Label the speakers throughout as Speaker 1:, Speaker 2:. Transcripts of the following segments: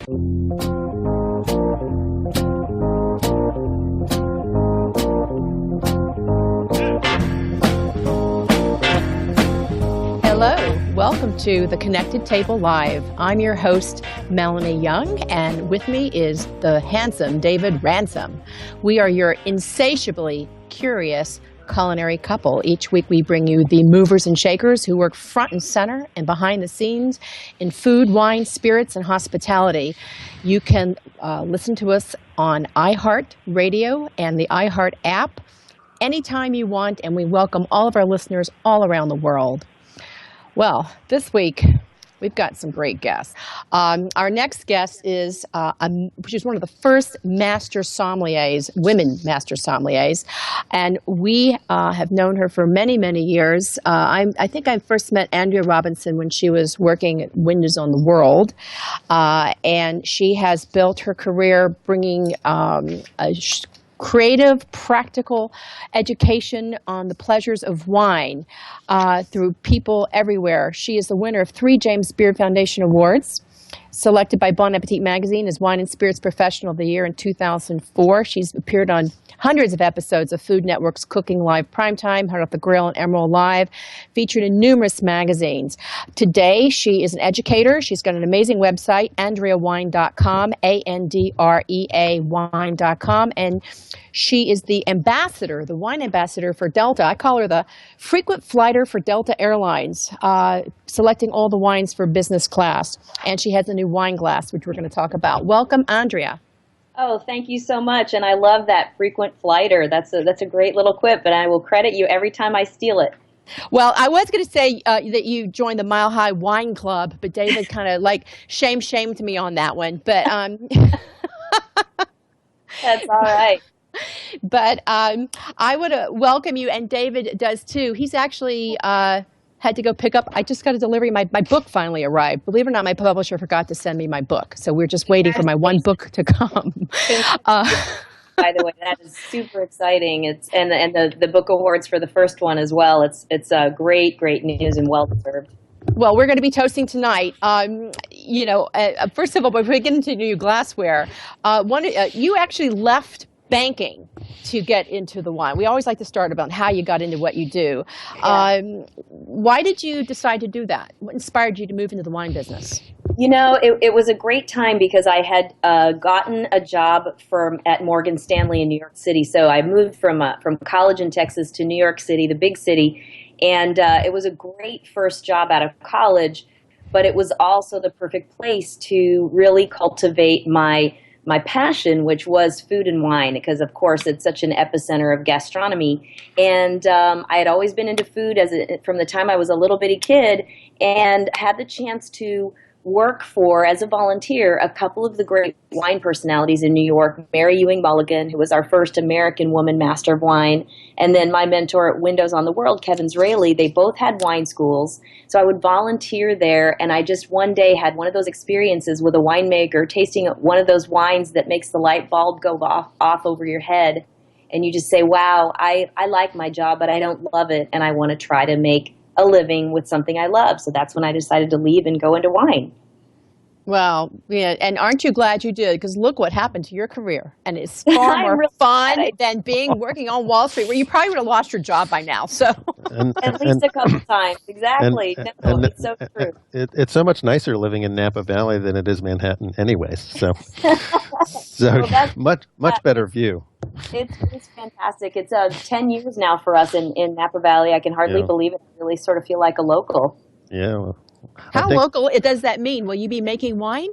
Speaker 1: Hello, welcome to the Connected Table Live. I'm your host, Melanie Young, and with me is the handsome David Ransom. We are your insatiably curious culinary couple. Each week we bring you the movers and shakers who work front and center and behind the scenes in food, wine, spirits, and hospitality. You can listen to us on iHeart Radio and the iHeart app anytime you want, and we welcome all of our listeners all around the world. Well, this week, we've got some great guests. Our next guest is, she's one of the first master sommeliers, women master sommeliers, and we have known her for many, many years. I think I first met Andrea Robinson when she was working at Windows on the World, and she has built her career bringing creative, practical education on the pleasures of wine through people everywhere. She is the winner of 3 James Beard Foundation Awards, selected by Bon Appetit magazine as Wine and Spirits Professional of the Year in 2004. She's appeared on hundreds of episodes of Food Network's Cooking Live Primetime, Hot Off the Grill, and Emerald Live, featured in numerous magazines. Today, she is an educator. She's got an amazing website, AndreaWine.com, ANDREA wine.com, and she is the ambassador, the wine ambassador for Delta. I call her the frequent flighter for Delta Airlines, selecting all the wines for business class. And she has a new wine glass, which we're going to talk about. Welcome, Andrea.
Speaker 2: Oh, thank you so much. And I love that frequent flighter. That's a great little quip, and I will credit you every time I steal it.
Speaker 1: Well, I was going to say that you joined the Mile High Wine Club, but David kind of like shamed me on that one. But
Speaker 2: That's all right.
Speaker 1: But I would welcome you, and David does too. He's actually had to go pick up. I just got a delivery. My book finally arrived. Believe it or not, my publisher forgot to send me my book, so we're just waiting for my one book to come.
Speaker 2: By the way, that is super exciting. It's and the book awards for the first one as well. It's great news and well deserved.
Speaker 1: Well, we're going to be toasting tonight. First of all, before we get into new glassware, you actually left banking to get into the wine. We always like to start about how you got into what you do.
Speaker 2: Yeah.
Speaker 1: Why did you decide to do that? What inspired you to move into the wine business?
Speaker 2: You know, it was a great time because I had gotten a job at Morgan Stanley in New York City. So I moved from college in Texas to New York City, the big city, and it was a great first job out of college, but it was also the perfect place to really cultivate my passion, which was food and wine, because of course it's such an epicenter of gastronomy. And I had always been into food from the time I was a little bitty kid, and had the chance to work for, as a volunteer, a couple of the great wine personalities in New York, Mary Ewing Mulligan, who was our first American woman master of wine, and then my mentor at Windows on the World, Kevin Zraly. They both had wine schools. So I would volunteer there, and I just one day had one of those experiences with a winemaker tasting one of those wines that makes the light bulb go off over your head, and you just say, wow, I like my job, but I don't love it, and I want to try to make a living with something I love. So that's when I decided to leave and go into wine.
Speaker 1: Well, yeah, and aren't you glad you did? Because look what happened to your career, and it's far more fun than working on Wall Street, where you probably would have lost your job by now. So
Speaker 2: at least a couple times, exactly. It's so true.
Speaker 3: It's so much nicer living in Napa Valley than it is Manhattan, anyways. So, well, much better view.
Speaker 2: It's fantastic. It's 10 years now for us in Napa Valley. I can hardly believe it. I really sort of feel like a local.
Speaker 3: Yeah. Well,
Speaker 1: how local does that mean? Will you be making wine?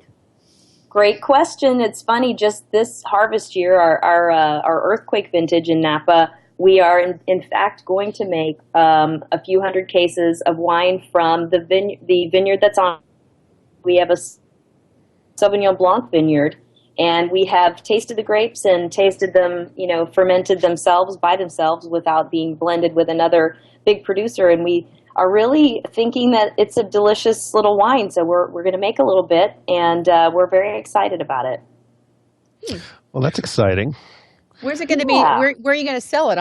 Speaker 2: Great question. It's funny. Just this harvest year, our earthquake vintage in Napa, we are in fact going to make a few hundred cases of wine from the vineyard that's on. We have a Sauvignon Blanc vineyard. And we have tasted the grapes and tasted them, fermented themselves by themselves without being blended with another big producer. And we are really thinking that it's a delicious little wine. So we're going to make a little bit, and we're very excited about it.
Speaker 3: Well, that's exciting.
Speaker 1: Where's it going to be? Where are you going to sell it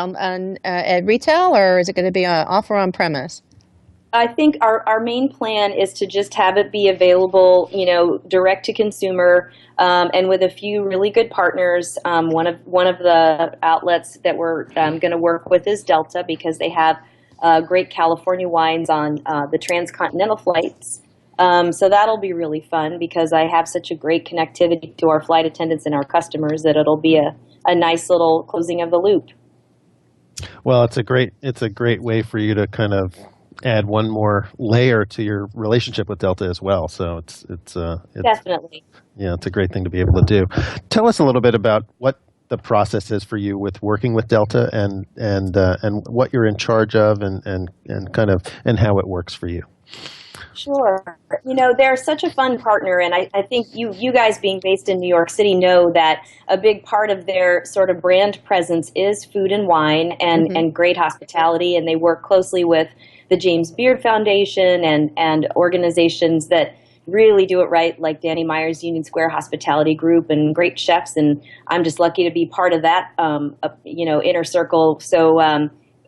Speaker 1: at retail, or is it going to be an offer on premise?
Speaker 2: I think our main plan is to just have it be available, direct to consumer, and with a few really good partners. One of the outlets that we're going to work with is Delta, because they have great California wines on the transcontinental flights. So that'll be really fun, because I have such a great connectivity to our flight attendants and our customers that it'll be a nice little closing of the loop.
Speaker 3: Well, it's a great way for you to kind of add one more layer to your relationship with Delta as well. So it's
Speaker 2: definitely,
Speaker 3: yeah, it's a great thing to be able to do. Tell us a little bit about what the process is for you with working with Delta, and what you're in charge of, and how it works for you.
Speaker 2: Sure. They're such a fun partner, and I think you guys being based in New York City know that a big part of their sort of brand presence is food and wine and great hospitality, and they work closely with the James Beard Foundation and organizations that really do it right, like Danny Meyer's Union Square Hospitality Group, and great chefs, and I'm just lucky to be part of that, inner circle. So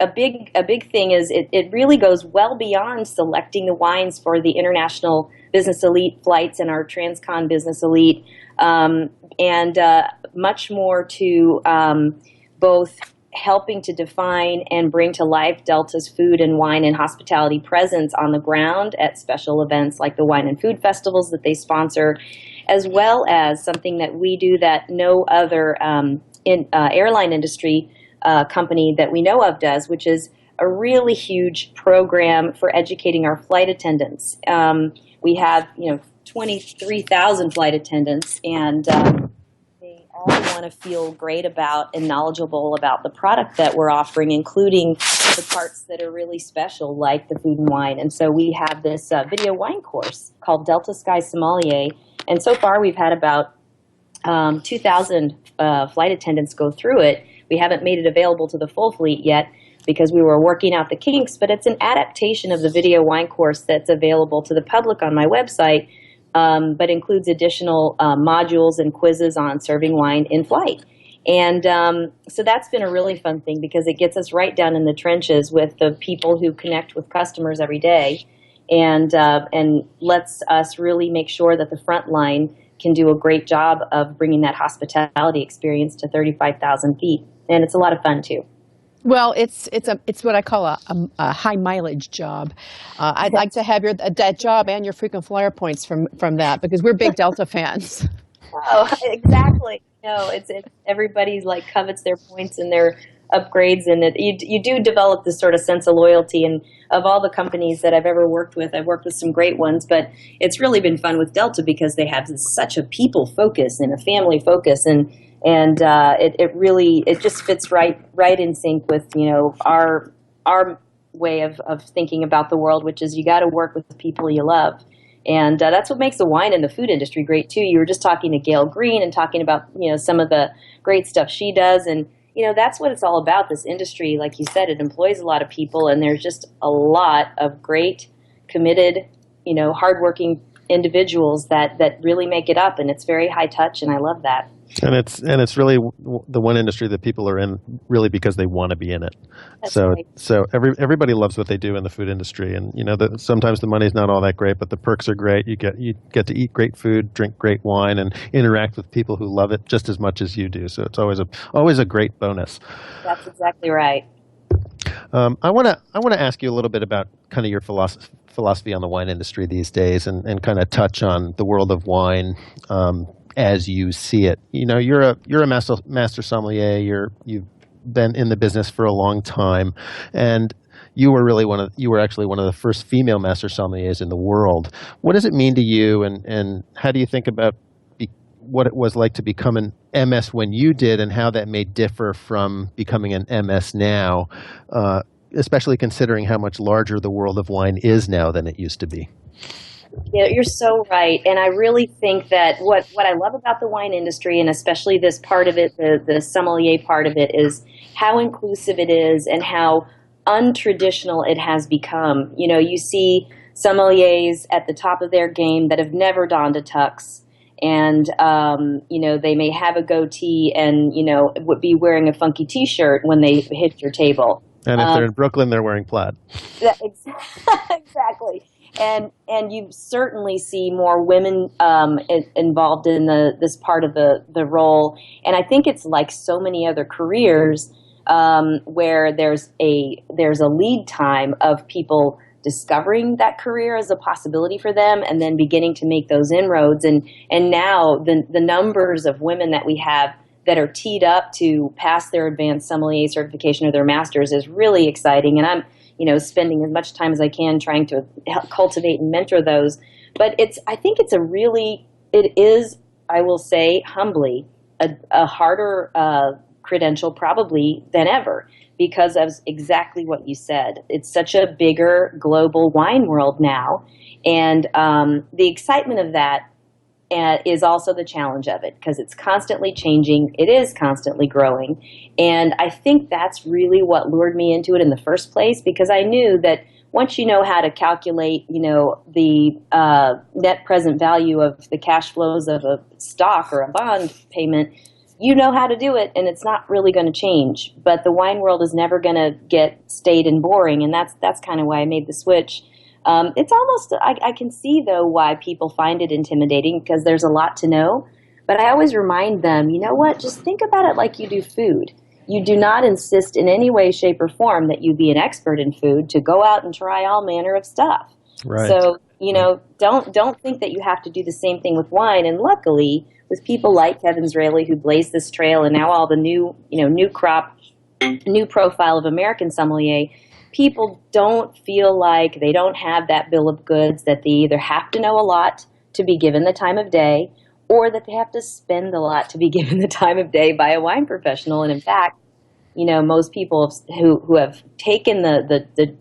Speaker 2: a big thing is it really goes well beyond selecting the wines for the international business elite flights and our transcon business elite, and much more to both helping to define and bring to life Delta's food and wine and hospitality presence on the ground at special events like the wine and food festivals that they sponsor, as well as something that we do that no other airline industry company that we know of does, which is a really huge program for educating our flight attendants. We have 23,000 flight attendants, and they all want to feel great about and knowledgeable about the product that we're offering, including the parts that are really special, like the food and wine. And so we have this video wine course called Delta Sky Sommelier, and so far we've had about 2,000 flight attendants go through it. We haven't made it available to the full fleet yet because we were working out the kinks, but it's an adaptation of the video wine course that's available to the public on my website, but includes additional modules and quizzes on serving wine in flight. And so that's been a really fun thing, because it gets us right down in the trenches with the people who connect with customers every day, and lets us really make sure that the front line can do a great job of bringing that hospitality experience to 35,000 feet. And it's a lot of fun too.
Speaker 1: Well, it's what I call a high mileage job. I'd like to have that job and your frequent flyer points from that, because we're big Delta fans.
Speaker 2: Oh, exactly. No, it's everybody's like covets their points and their upgrades, and you do develop this sort of sense of loyalty. And of all the companies that I've ever worked with, I've worked with some great ones, but it's really been fun with Delta because they have such a people focus and a family focus, and it just fits right in sync with our way of thinking about the world, which is you got to work with the people you love. And that's what makes the wine and the food industry great too. You were just talking to Gail Green and talking about some of the great stuff she does, and that's what it's all about. This industry, like you said, it employs a lot of people, and there's just a lot of great, committed, hardworking individuals that really make it up, and it's very high touch, and I love that.
Speaker 3: And it's really the one industry that people are in really because they want to be in it.
Speaker 2: That's
Speaker 3: so
Speaker 2: right.
Speaker 3: So everybody loves what they do in the food industry, and sometimes the money's not all that great, but the perks are great. You get to eat great food, drink great wine, and interact with people who love it just as much as you do. So it's always a great bonus.
Speaker 2: That's exactly right.
Speaker 3: I want to ask you a little bit about kind of your philosophy on the wine industry these days, and kind of touch on the world of wine as you see it. You're a master sommelier. You've been in the business for a long time, and you were actually one of the first female master sommeliers in the world. What does it mean to you, and how do you think about what it was like to become an MS when you did, and how that may differ from becoming an MS now, especially considering how much larger the world of wine is now than it used to be?
Speaker 2: Yeah, you're so right. And I really think that what I love about the wine industry, and especially this part of it, the sommelier part of it, is how inclusive it is and how untraditional it has become. You see sommeliers at the top of their game that have never donned a tux. And, they may have a goatee and, would be wearing a funky T-shirt when they hit your table.
Speaker 3: And if they're in Brooklyn, they're wearing plaid.
Speaker 2: Exactly. And you certainly see more women involved in this part of the role. And I think it's like so many other careers where there's a lead time of people discovering that career as a possibility for them and then beginning to make those inroads. And now the numbers of women that we have that are teed up to pass their advanced sommelier certification or their master's is really exciting. And I'm, spending as much time as I can trying to help cultivate and mentor those. But I think it is, I will say humbly, a harder credential probably than ever because of exactly what you said. It's such a bigger global wine world now. And the excitement of that is also the challenge of it because it's constantly changing. It is constantly growing. And I think that's really what lured me into it in the first place because I knew that once you know how to calculate, the net present value of the cash flows of a stock or a bond payment, you know how to do it and it's not really going to change. But the wine world is never going to get staid and boring. And that's kind of why I made the switch. It's almost, I can see, though, why people find it intimidating because there's a lot to know. But I always remind them, you know what, just think about it like you do food. You do not insist in any way, shape, or form that you be an expert in food to go out and try all manner of stuff.
Speaker 3: Right.
Speaker 2: So, don't think that you have to do the same thing with wine. And luckily, with people like Kevin Zraly who blazed this trail and now all the new crop, new profile of American sommelier, people don't feel like they don't have that bill of goods, that they either have to know a lot to be given the time of day or that they have to spend a lot to be given the time of day by a wine professional. And in fact, most people who have taken the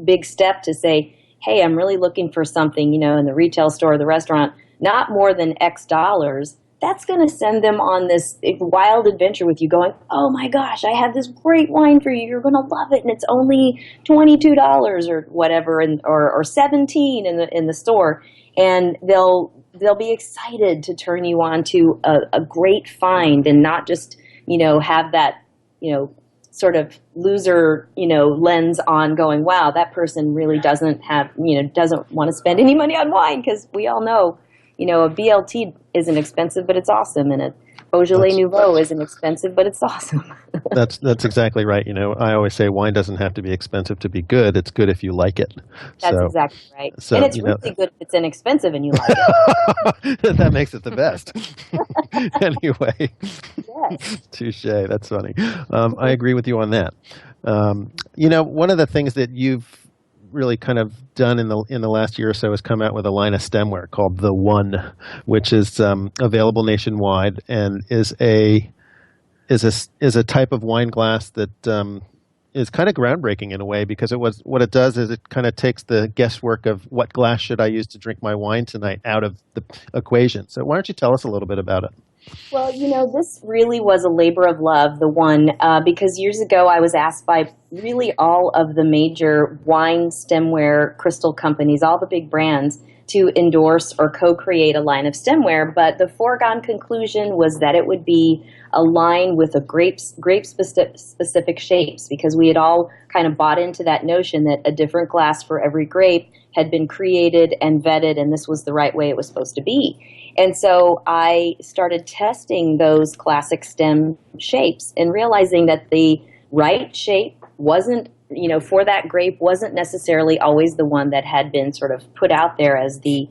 Speaker 2: big step to say, hey, I'm really looking for something, in the retail store or the restaurant, not more than X dollars, that's going to send them on this wild adventure with you going, oh my gosh, I have this great wine for you. You're going to love it. And it's only $22 or whatever, or $17 in the store. And they'll be excited to turn you on to a great find and not just, have that, sort of loser, lens on going, wow, that person really doesn't want to spend any money on wine because we all know, a BLT isn't expensive, but it's awesome. And a Beaujolais Nouveau isn't expensive, but it's awesome.
Speaker 3: That's exactly right. I always say wine doesn't have to be expensive to be good. It's good if you like it.
Speaker 2: That's exactly right. So, and it's really good if it's inexpensive and you like it.
Speaker 3: That makes it the best. Anyway.
Speaker 2: Yes.
Speaker 3: Touche. That's funny. I agree with you on that. One of the things that you've really kind of done in the last year or so has come out with a line of stemware called The One, which is available nationwide and is a type of wine glass that is kind of groundbreaking in a way because what it does is it kind of takes the guesswork of what glass should I use to drink my wine tonight out of the equation. So why don't you tell us a little bit about it?
Speaker 2: Well, this really was a labor of love, The One, because years ago I was asked by really all of the major wine stemware crystal companies, all the big brands, to endorse or co-create a line of stemware. But the foregone conclusion was that it would be a line with a grape-specific shapes because we had all kind of bought into that notion that a different glass for every grape had been created and vetted, and this was the right way it was supposed to be. And so I started testing those classic stem shapes and realizing that the right shape wasn't, for that grape wasn't necessarily always the one that had been sort of put out there as the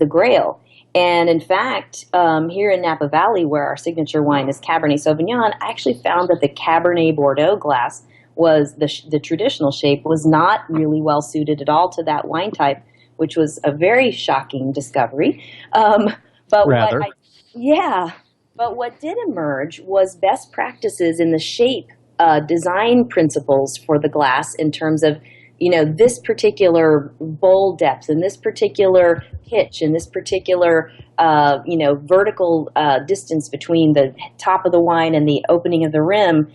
Speaker 2: grail. And in fact, here in Napa Valley, where our signature wine is Cabernet Sauvignon, I actually found that the Cabernet Bordeaux glass was the traditional shape was not really well suited at all to that wine type, which was a very shocking discovery. But what did emerge was best practices in the shape design principles for the glass in terms of, this particular bowl depth and this particular pitch and this particular, vertical distance between the top of the wine and the opening of the rim.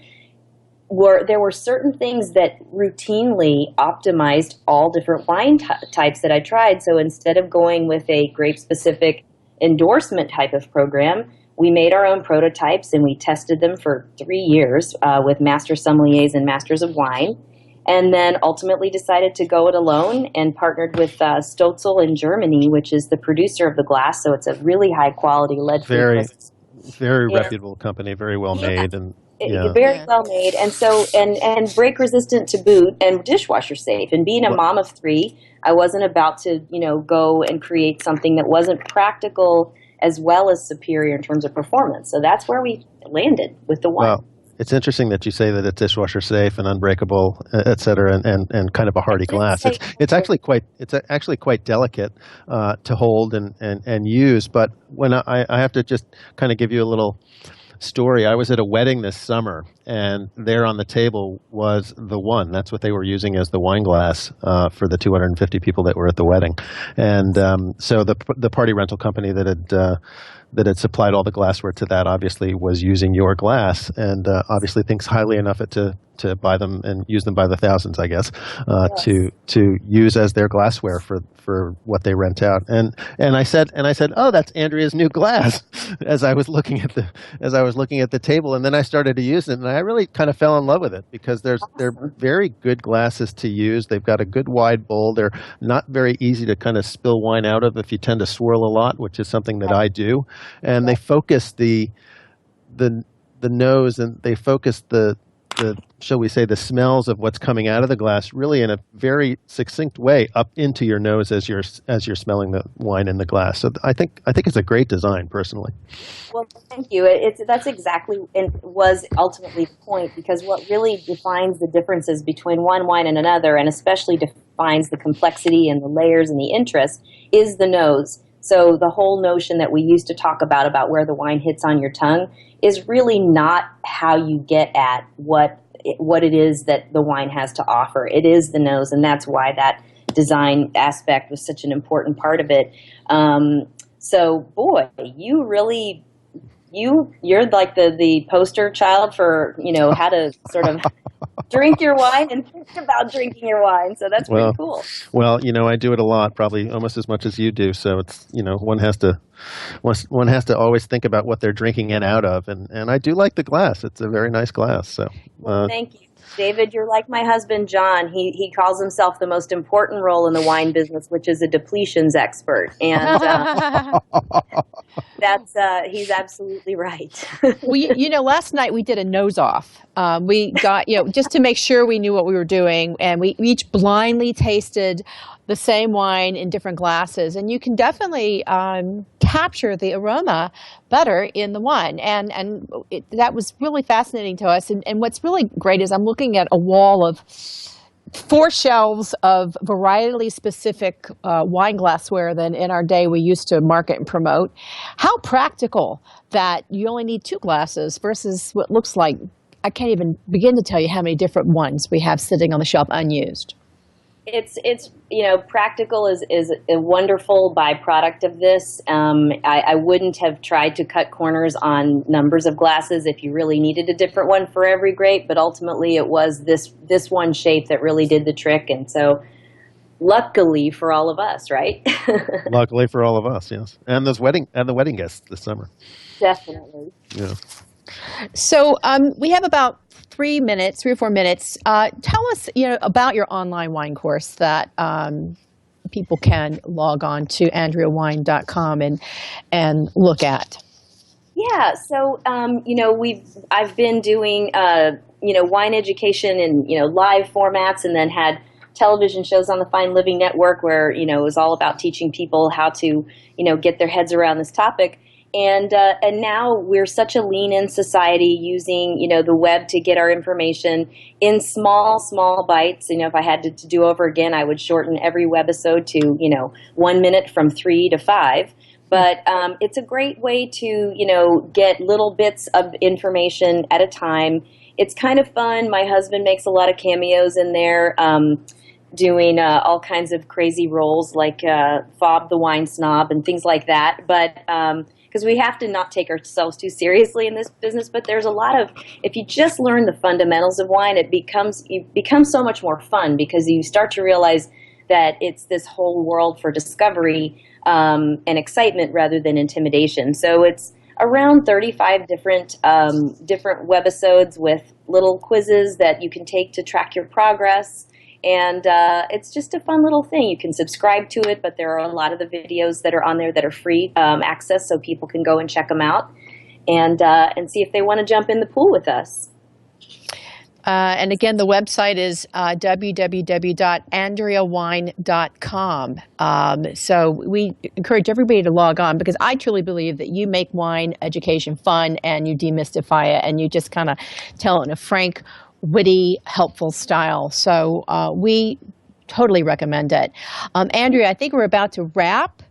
Speaker 2: There were certain things that routinely optimized all different wine types that I tried. So instead of going with a grape-specific endorsement type of program, we made our own prototypes and we tested them for 3 years with master sommeliers and masters of wine. and then ultimately decided to go it alone and partnered with Stotzel in Germany, which is the producer of the glass. So it's a really high quality lead-free
Speaker 3: Very,
Speaker 2: glass.
Speaker 3: very
Speaker 2: Yeah.
Speaker 3: reputable company, very well
Speaker 2: Yeah.
Speaker 3: made, and
Speaker 2: Very well made, and so and break resistant to boot, and dishwasher safe. And being a mom of three, I wasn't about to go and create something that wasn't practical as well as superior in terms of performance. So that's where we landed with the wine.
Speaker 3: Well, it's interesting that you say that it's dishwasher safe and unbreakable, et cetera, and kind of a hardy glass. It's actually quite delicate to hold and use. But when I have to just kind of give you a little story. I was at a wedding this summer, and there on the table was the one. That's what they were using as the wine glass for the 250 people that were at the wedding. And so the party rental company that had supplied all the glassware to that obviously was using your glass, and obviously thinks highly enough it to buy them and use them by the thousands, I guess, to use as their glassware for what they rent out. And I said, oh, that's Andrea's new glass, as I was looking at the table, and then I started to use it, and I really kind of fell in love with it because they're very good glasses to use. They've got a good wide bowl. They're not very easy to kind of spill wine out of if you tend to swirl a lot, which is something that I do. And they focus the nose, and they focus the shall we say, the smells of what's coming out of the glass really in a very succinct way up into your nose as you're smelling the wine in the glass. So I think it's a great design, personally.
Speaker 2: Well, thank you. That's exactly, and was ultimately the point, because what really defines the differences between one wine and another, and especially defines the complexity and the layers and the interest, is the nose. So the whole notion that we used to talk about where the wine hits on your tongue is really not how you get at what it is that the wine has to offer. It is the nose, and that's why that design aspect was such an important part of it. So, boy, you're like the poster child for how to sort of drink your wine and think about drinking your wine. So that's pretty cool.
Speaker 3: Well, I do it a lot, probably almost as much as you do. So it's one has to always think about what they're drinking in out of, and I do like the glass. It's a very nice glass. So
Speaker 2: thank you, David. You're like my husband, John. He calls himself the most important role in the wine business, which is a depletions expert, and he's absolutely right.
Speaker 1: Well, last night we did a nose off. We got just to make sure we knew what we were doing, and we each blindly tasted the same wine in different glasses, and you can definitely capture the aroma better in the wine, and that was really fascinating to us. And what's really great is I'm looking at a wall of 4 shelves of varietally specific wine glassware that in our day we used to market and promote. How practical that you only need 2 glasses versus what looks like, I can't even begin to tell you how many different ones we have sitting on the shelf unused.
Speaker 2: It's practical is a wonderful byproduct of this. I wouldn't have tried to cut corners on numbers of glasses if you really needed a different one for every grape, but ultimately it was this one shape that really did the trick. And so luckily for all of us, right?
Speaker 3: Luckily for all of us, yes. And the wedding guests this summer.
Speaker 2: Definitely.
Speaker 3: Yeah.
Speaker 1: So we have about 3 or 4 minutes. Tell us, about your online wine course that people can log on to AndreaWine.com and look at.
Speaker 2: Yeah. So I've been doing wine education in live formats, and then had television shows on the Fine Living Network where it was all about teaching people how to get their heads around this topic. And now we're such a lean-in society, using the web to get our information in small bites. If I had to do over again, I would shorten every webisode to 1 minute from 3 to 5. But it's a great way to get little bits of information at a time. It's kind of fun. My husband makes a lot of cameos in there, doing all kinds of crazy roles like Fob the Wine Snob and things like that. But because we have to not take ourselves too seriously in this business, but there's a lot of, if you just learn the fundamentals of wine, it becomes so much more fun, because you start to realize that it's this whole world for discovery and excitement rather than intimidation. So it's around 35 different webisodes with little quizzes that you can take to track your progress. And it's just a fun little thing. You can subscribe to it, but there are a lot of the videos that are on there that are free access, so people can go and check them out and see if they want to jump in the pool with us.
Speaker 1: And again, the website is www.andreawine.com. So we encourage everybody to log on, because I truly believe that you make wine education fun and you demystify it and you just kind of tell it in a frank, witty, helpful style. So we totally recommend it. Andrea, I think we're about to wrap.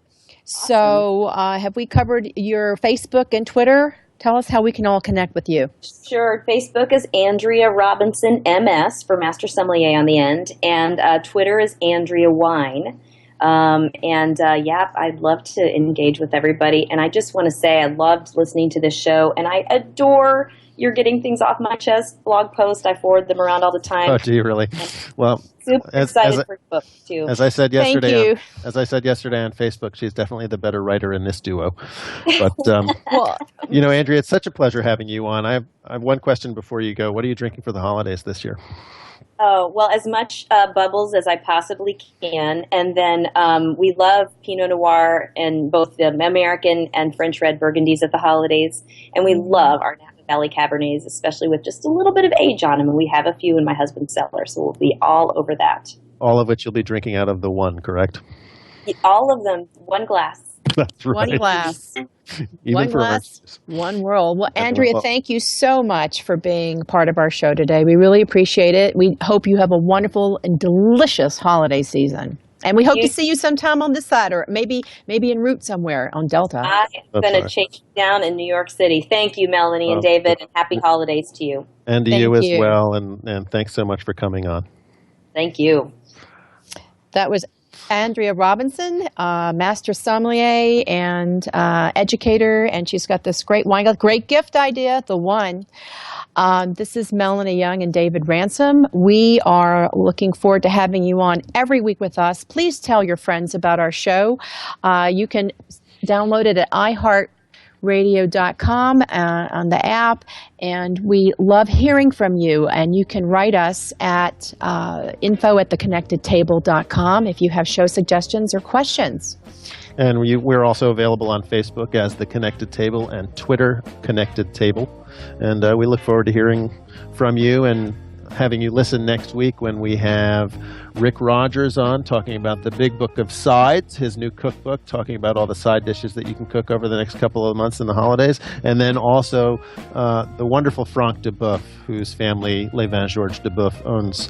Speaker 1: So have we covered your Facebook and Twitter? Tell us how we can all connect with you.
Speaker 2: Sure. Facebook is Andrea Robinson, MS, for Master Sommelier on the end. And Twitter is Andrea Wine. I'd love to engage with everybody. And I just want to say I loved listening to this show. And I adore your Getting Things Off My Chest blog post. I forward them around all the time.
Speaker 3: Oh, do you really? Well,
Speaker 2: super excited for your book, too.
Speaker 3: As I said yesterday,
Speaker 1: Thank you.
Speaker 3: On Facebook, she's definitely the better writer in this duo. But well, Andrea, it's such a pleasure having you on. I have one question before you go. What are you drinking for the holidays this year?
Speaker 2: Oh, well, as much bubbles as I possibly can. And then we love Pinot Noir and both the American and French red Burgundies at the holidays. And we love our Napa Valley Cabernets, especially with just a little bit of age on them. And we have a few in my husband's cellar, so we'll be all over that.
Speaker 3: All of which you'll be drinking out of the one, correct?
Speaker 2: All of them, one glass.
Speaker 3: That's right.
Speaker 1: One glass.
Speaker 3: One
Speaker 1: glass, one world. Well, Andrea, thank you so much for being part of our show today. We really appreciate it. We hope you have a wonderful and delicious holiday season. And we hope to see you sometime on this side, or maybe en route somewhere on Delta.
Speaker 2: I'm going to chase you down in New York City. Thank you, Melanie and David, and happy holidays to you.
Speaker 3: And to you as well, and thanks so much for coming on.
Speaker 2: Thank you.
Speaker 1: That was Andrea Robinson, master sommelier and educator, and she's got this great wine, great gift idea, the one. This is Melanie Young and David Ransom. We are looking forward to having you on every week with us. Please tell your friends about our show. You can download it at iHeartRadio.com on the app, and we love hearing from you. And you can write us at info@theconnectedtable.com if you have show suggestions or questions.
Speaker 3: And we're also available on Facebook as The Connected Table and Twitter Connected Table. And we look forward to hearing from you and having you listen next week when we have Rick Rogers on talking about the Big Book of Sides, his new cookbook, talking about all the side dishes that you can cook over the next couple of months in the holidays. And then also the wonderful Franck Deboeuf, whose family, Les Vins Georges Deboeuf, owns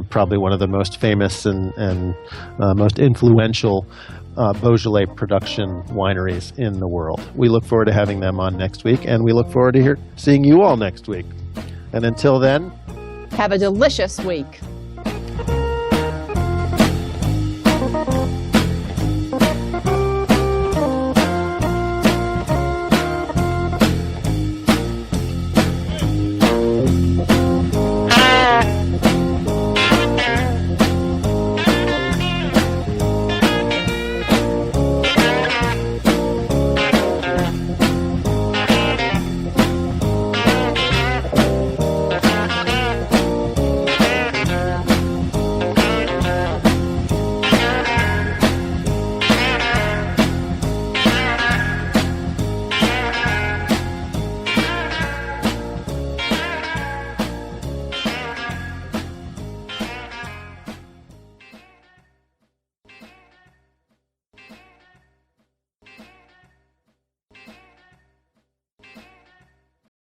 Speaker 3: probably one of the most famous and most influential Beaujolais production wineries in the world. We look forward to having them on next week, and we look forward to seeing you all next week. And until then,
Speaker 1: have a delicious week.